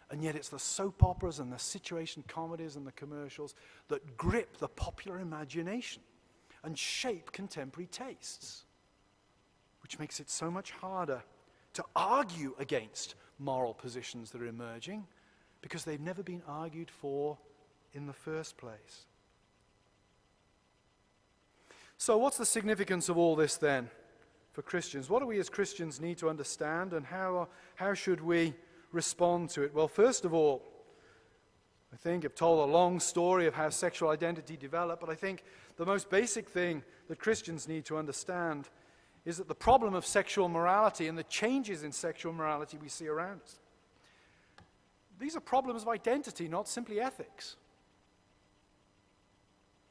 And yet it's the soap operas and the situation comedies and the commercials that grip the popular imagination and shape contemporary tastes, which makes it so much harder to argue against moral positions that are emerging because they've never been argued for in the first place. So what's the significance of all this then for Christians? What do we as Christians need to understand, and how should we respond to it? Well, first of all, I think I've told a long story of how sexual identity developed, but I think the most basic thing that Christians need to understand is that the problem of sexual morality and the changes in sexual morality we see around us, these are problems of identity, not simply ethics.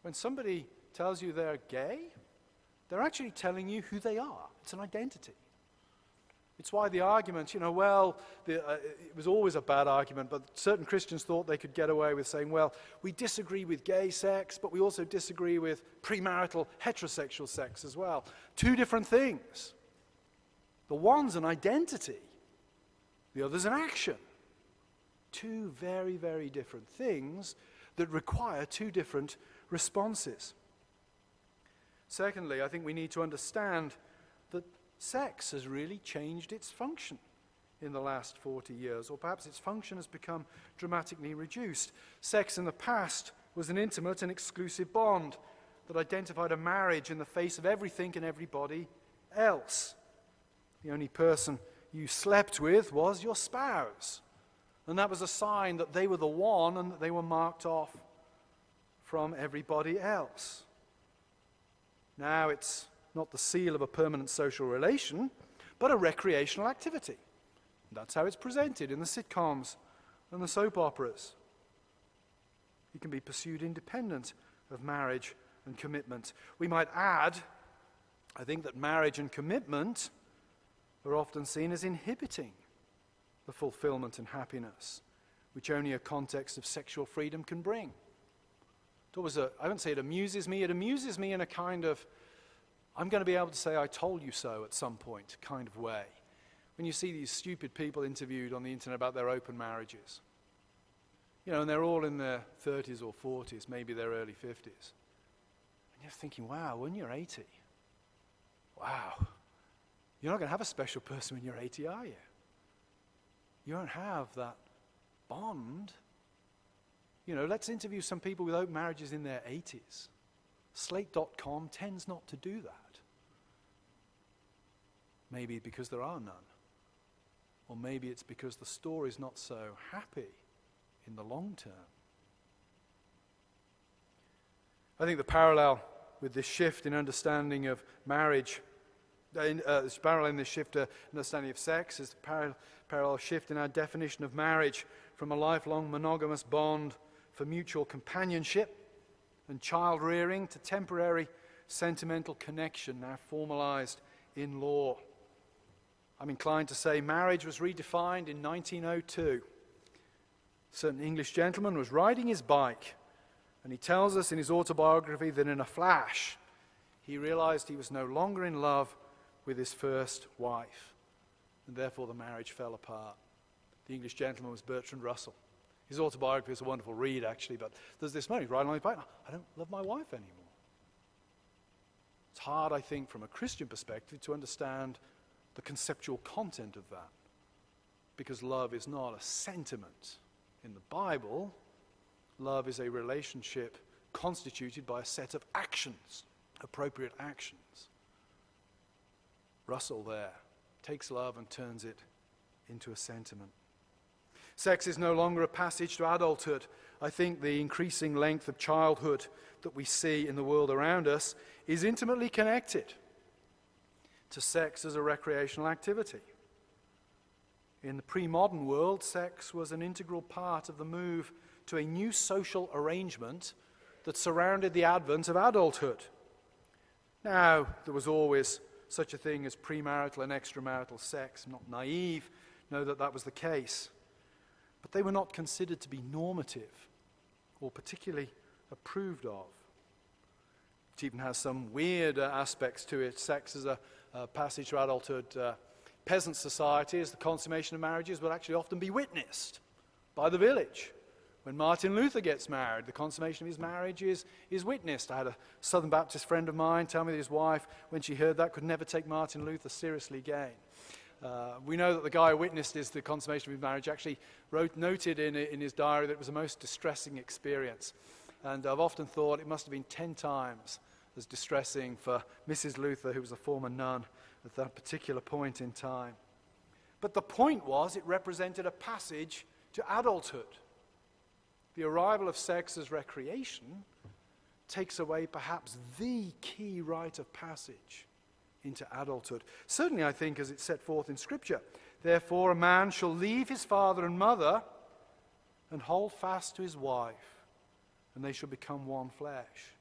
When somebody tells you they're gay, they're actually telling you who they are. It's an identity. It's why the argument, it was always a bad argument, but certain Christians thought they could get away with saying, well, we disagree with gay sex, but we also disagree with premarital heterosexual sex as well. Two different things. The one's an identity, the other's an action. Two very, very different things that require two different responses. Secondly, I think we need to understand that sex has really changed its function in the last 40 years, or perhaps its function has become dramatically reduced. Sex in the past was an intimate and exclusive bond that identified a marriage in the face of everything and everybody else. The only person you slept with was your spouse, and that was a sign that they were the one and that they were marked off from everybody else. Now it's not the seal of a permanent social relation, but a recreational activity. That's how it's presented in the sitcoms and the soap operas. It can be pursued independent of marriage and commitment. We might add, I think, that marriage and commitment are often seen as inhibiting the fulfillment and happiness which only a context of sexual freedom can bring. I wouldn't say it amuses me in a kind of, I'm going to be able to say I told you so at some point kind of way. When you see these stupid people interviewed on the internet about their open marriages, and they're all in their 30s or 40s, maybe their early 50s. And you're thinking, wow, when you're 80, wow, you're not going to have a special person when you're 80, are you? You won't have that bond. Let's interview some people with open marriages in their 80s. Slate.com tends not to do that. Maybe because there are none. Or maybe it's because the story's not so happy in the long term. I think the parallel with this shift in understanding of marriage, this parallel in this shift to understanding of sex is the parallel shift in our definition of marriage from a lifelong monogamous bond for mutual companionship and child rearing to temporary sentimental connection now formalized in law. I'm inclined to say marriage was redefined in 1902. A certain English gentleman was riding his bike, and he tells us in his autobiography that in a flash he realized he was no longer in love with his first wife, and therefore the marriage fell apart. The English gentleman was Bertrand Russell. His autobiography is a wonderful read, actually, but there's this moment, he's riding on his bike, I don't love my wife anymore. It's hard, I think, from a Christian perspective to understand the conceptual content of that, because love is not a sentiment. In the Bible, love is a relationship constituted by a set of actions, appropriate actions. Russell there takes love and turns it into a sentiment. Sex is no longer a passage to adulthood. I think the increasing length of childhood that we see in the world around us is intimately connected to sex as a recreational activity. In the pre-modern world, sex was an integral part of the move to a new social arrangement that surrounded the advent of adulthood. Now, there was always such a thing as premarital and extramarital sex. I'm not naive, know that that was the case. But they were not considered to be normative or particularly approved of. It even has some weird aspects to it. Sex as a passage to adulthood. Peasant societies, the consummation of marriages will actually often be witnessed by the village. When Martin Luther gets married, the consummation of his marriage is witnessed. I had a Southern Baptist friend of mine tell me that his wife, when she heard that, could never take Martin Luther seriously again. We know that the guy who witnessed the consummation of his marriage actually noted in his diary that it was the most distressing experience. And I've often thought it must have been 10 times as distressing for Mrs. Luther, who was a former nun, at that particular point in time. But the point was, it represented a passage to adulthood. The arrival of sex as recreation takes away perhaps the key rite of passage into adulthood. Certainly, I think, as it's set forth in Scripture. Therefore, a man shall leave his father and mother and hold fast to his wife, and they shall become one flesh.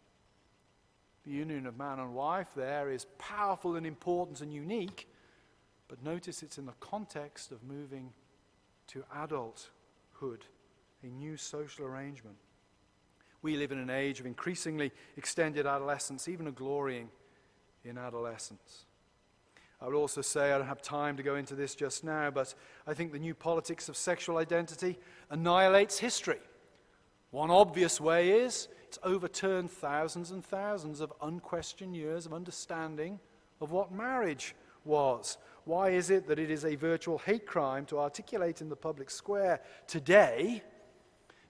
The union of man and wife there is powerful and important and unique, But notice it's in the context of moving to adulthood, a new social arrangement. We live in an age of increasingly extended adolescence, even a glorying in adolescence. I would also say, I don't have time to go into this just now, but I think the new politics of sexual identity annihilates history. One obvious way is it's overturned thousands and thousands of unquestioned years of understanding of what marriage was. Why is it that it is a virtual hate crime to articulate in the public square today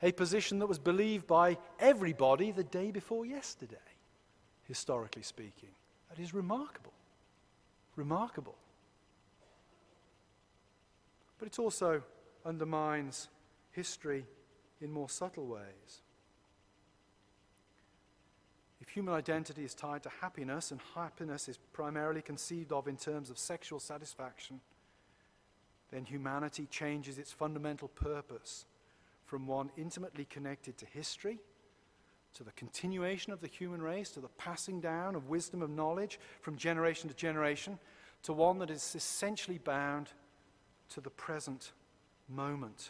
a position that was believed by everybody the day before yesterday, historically speaking? That is remarkable. Remarkable. But it also undermines history in more subtle ways. If human identity is tied to happiness, and happiness is primarily conceived of in terms of sexual satisfaction, then humanity changes its fundamental purpose from one intimately connected to history, to the continuation of the human race, to the passing down of wisdom, of knowledge from generation to generation, to one that is essentially bound to the present moment.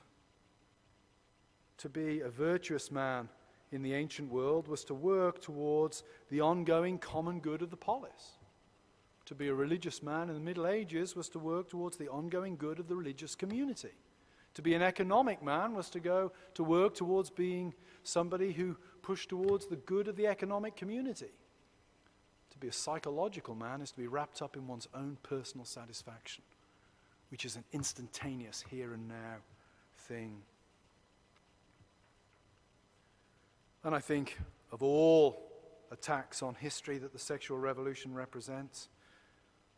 To be a virtuous man in the ancient world was to work towards the ongoing common good of the polis. To be a religious man in the Middle Ages was to work towards the ongoing good of the religious community. To be an economic man was to work towards being somebody who pushed towards the good of the economic community. To be a psychological man is to be wrapped up in one's own personal satisfaction, which is an instantaneous here and now thing. And I think of all attacks on history that the sexual revolution represents,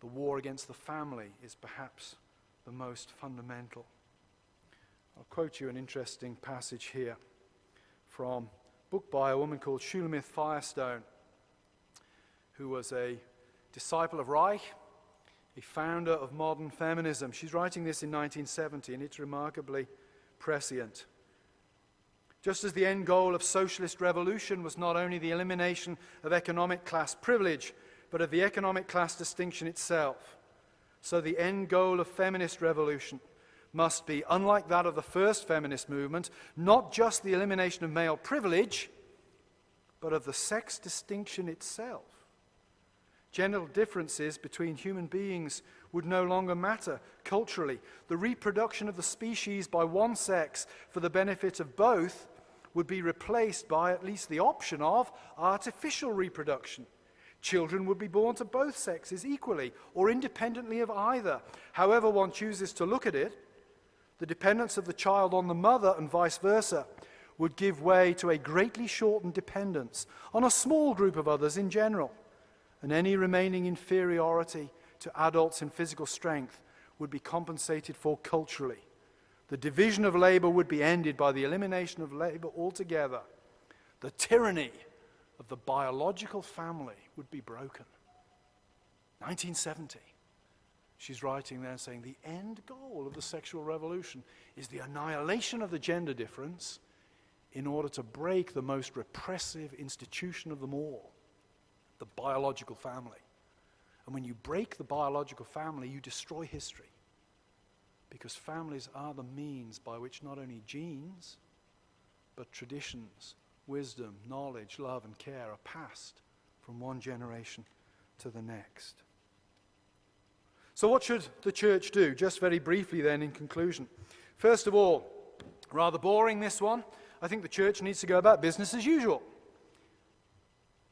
the war against the family is perhaps the most fundamental. I'll quote you an interesting passage here from a book by a woman called Shulamith Firestone, who was a disciple of Reich, a founder of modern feminism. She's writing this in 1970, and it's remarkably prescient. Just as the end goal of socialist revolution was not only the elimination of economic class privilege, but of the economic class distinction itself, so the end goal of feminist revolution must be, unlike that of the first feminist movement, not just the elimination of male privilege, but of the sex distinction itself. Gender differences between human beings would no longer matter culturally. The reproduction of the species by one sex for the benefit of both would be replaced by at least the option of artificial reproduction. Children would be born to both sexes equally or independently of either. However one chooses to look at it, the dependence of the child on the mother and vice versa would give way to a greatly shortened dependence on a small group of others in general, and any remaining inferiority to adults in physical strength would be compensated for culturally. The division of labor would be ended by the elimination of labor altogether. The tyranny of the biological family would be broken. 1970. She's writing there saying the end goal of the sexual revolution is the annihilation of the gender difference in order to break the most repressive institution of them all, the biological family. And when you break the biological family, you destroy history. Because families are the means by which not only genes, but traditions, wisdom, knowledge, love, and care are passed from one generation to the next. So what should the church do? Just very briefly then in conclusion. First of all, rather boring this one, I think the church needs to go about business as usual.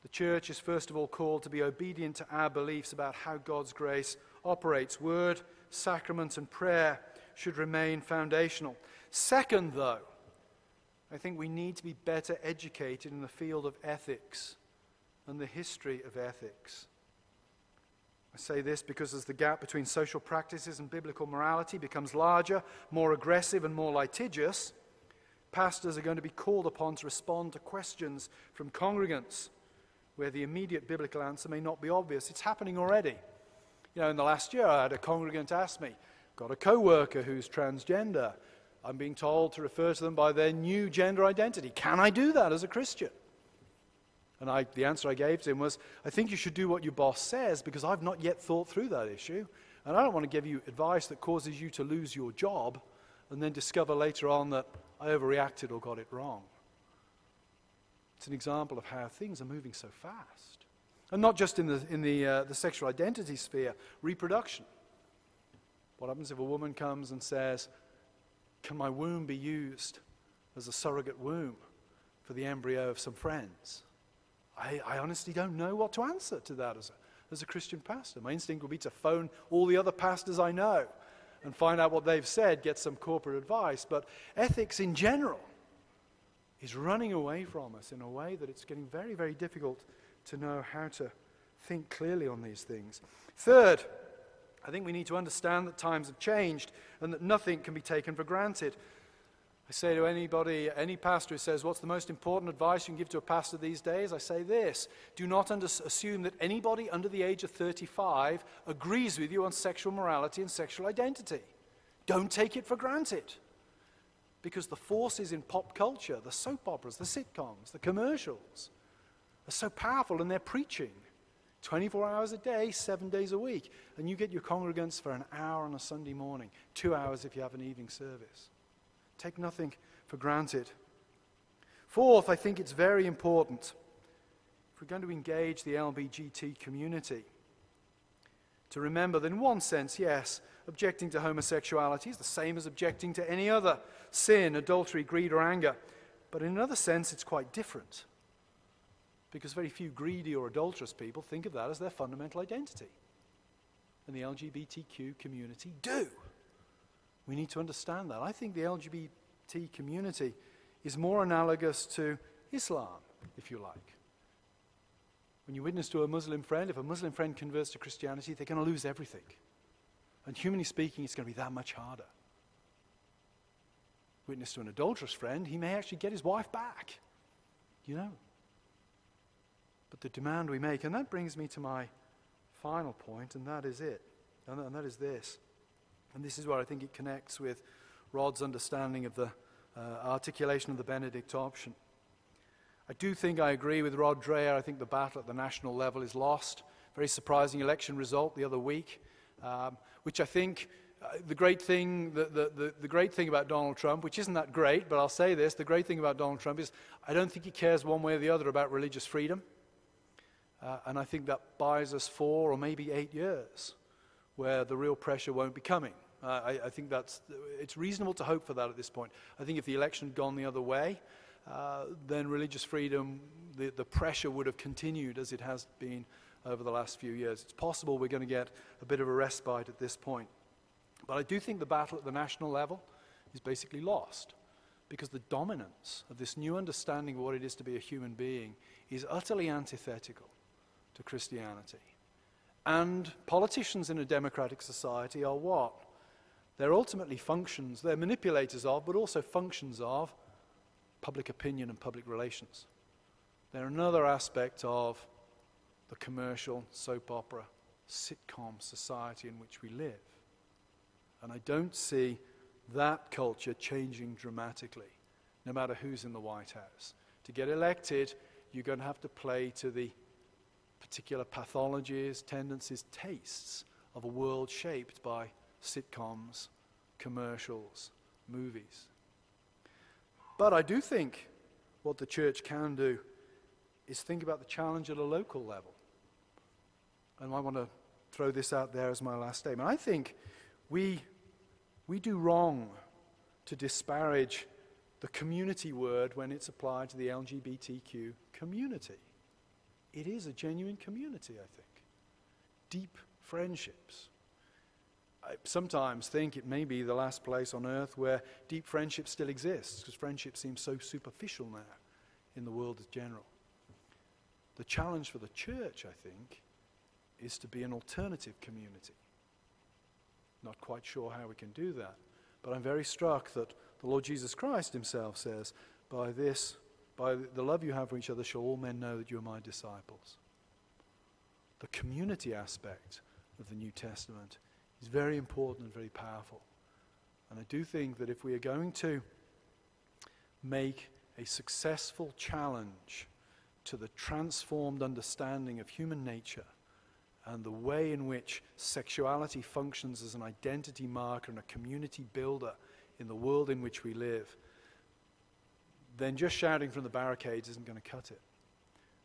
The church is first of all called to be obedient to our beliefs about how God's grace operates. Word, sacrament, and prayer should remain foundational. Second, though, I think we need to be better educated in the field of ethics and the history of ethics. I say this because as the gap between social practices and biblical morality becomes larger, more aggressive, and more litigious, pastors are going to be called upon to respond to questions from congregants where the immediate biblical answer may not be obvious. It's happening already. In the last year, I had a congregant ask me, got a co-worker who's transgender. I'm being told to refer to them by their new gender identity. Can I do that as a Christian? And the answer I gave to him was, I think you should do what your boss says because I've not yet thought through that issue. And I don't want to give you advice that causes you to lose your job and then discover later on that I overreacted or got it wrong. It's an example of how things are moving so fast. And not just in the sexual identity sphere, reproduction. What happens if a woman comes and says, can my womb be used as a surrogate womb for the embryo of some friends? I honestly don't know what to answer to that as a Christian pastor. My instinct would be to phone all the other pastors I know and find out what they've said, get some corporate advice. But ethics in general is running away from us in a way that it's getting very, very difficult to know how to think clearly on these things. Third, I think we need to understand that times have changed and that nothing can be taken for granted. I say to anybody, any pastor who says, what's the most important advice you can give to a pastor these days? I say this: do not assume that anybody under the age of 35 agrees with you on sexual morality and sexual identity. Don't take it for granted. Because the forces in pop culture, the soap operas, the sitcoms, the commercials, are so powerful, and they're preaching 24 hours a day, 7 days a week. And you get your congregants for an hour on a Sunday morning, 2 hours if you have an evening service. Take nothing for granted. Fourth, I think it's very important, if we're going to engage the LGBT community, to remember that in one sense, yes, objecting to homosexuality is the same as objecting to any other sin, adultery, greed, or anger. But in another sense, it's quite different. Because very few greedy or adulterous people think of that as their fundamental identity. And the LGBTQ community do. We need to understand that. I think the LGBT community is more analogous to Islam, if you like. When you witness to a Muslim friend, if a Muslim friend converts to Christianity, they're going to lose everything. And humanly speaking, it's going to be that much harder. Witness to an adulterous friend, he may actually get his wife back. You know. But the demand we make, and that brings me to my final point, and that is it. And that is this. And this is where I think it connects with Rod's understanding of the articulation of the Benedict option. I do think I agree with Rod Dreher. I think the battle at the national level is lost. Very surprising election result the other week, which I think the great thing about Donald Trump, which isn't that great, but I'll say this, the great thing about Donald Trump is I don't think he cares one way or the other about religious freedom. And I think that buys us 4 or maybe 8 years where the real pressure won't be coming. I think it's reasonable to hope for that at this point. I think if the election had gone the other way, then religious freedom, the pressure would have continued as it has been over the last few years. It's possible we're going to get a bit of a respite at this point. But I do think the battle at the national level is basically lost, because the dominance of this new understanding of what it is to be a human being is utterly antithetical to Christianity. And politicians in a democratic society are what? They're ultimately functions, they're manipulators of, but also functions of public opinion and public relations. They're another aspect of the commercial, soap opera, sitcom society in which we live. And I don't see that culture changing dramatically, no matter who's in the White House. To get elected, you're going to have to play to the particular pathologies, tendencies, tastes of a world shaped by sitcoms, commercials, movies. But I do think what the church can do is think about the challenge at a local level. And I want to throw this out there as my last statement. I think we do wrong to disparage the community word when it's applied to the LGBTQ community. It is a genuine community, I think. Deep friendships. I sometimes think it may be the last place on earth where deep friendship still exists, because friendship seems so superficial now in the world as general. The challenge for the church, I think, is to be an alternative community. Not quite sure how we can do that, but I'm very struck that the Lord Jesus Christ himself says, by the love you have for each other shall all men know that you are my disciples. The community aspect of the New Testament is very important and very powerful. And I do think that if we are going to make a successful challenge to the transformed understanding of human nature and the way in which sexuality functions as an identity marker and a community builder in the world in which we live, then just shouting from the barricades isn't going to cut it.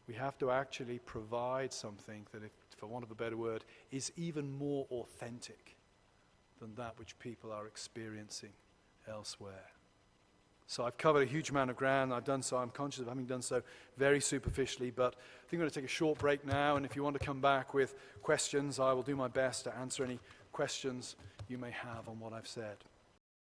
We have to actually provide something that, if, for want of a better word, is even more authentic than that which people are experiencing elsewhere. So I've covered a huge amount of ground. I've done so. I'm conscious of having done so very superficially, but I think we're going to take a short break now, and if you want to come back with questions, I will do my best to answer any questions you may have on what I've said.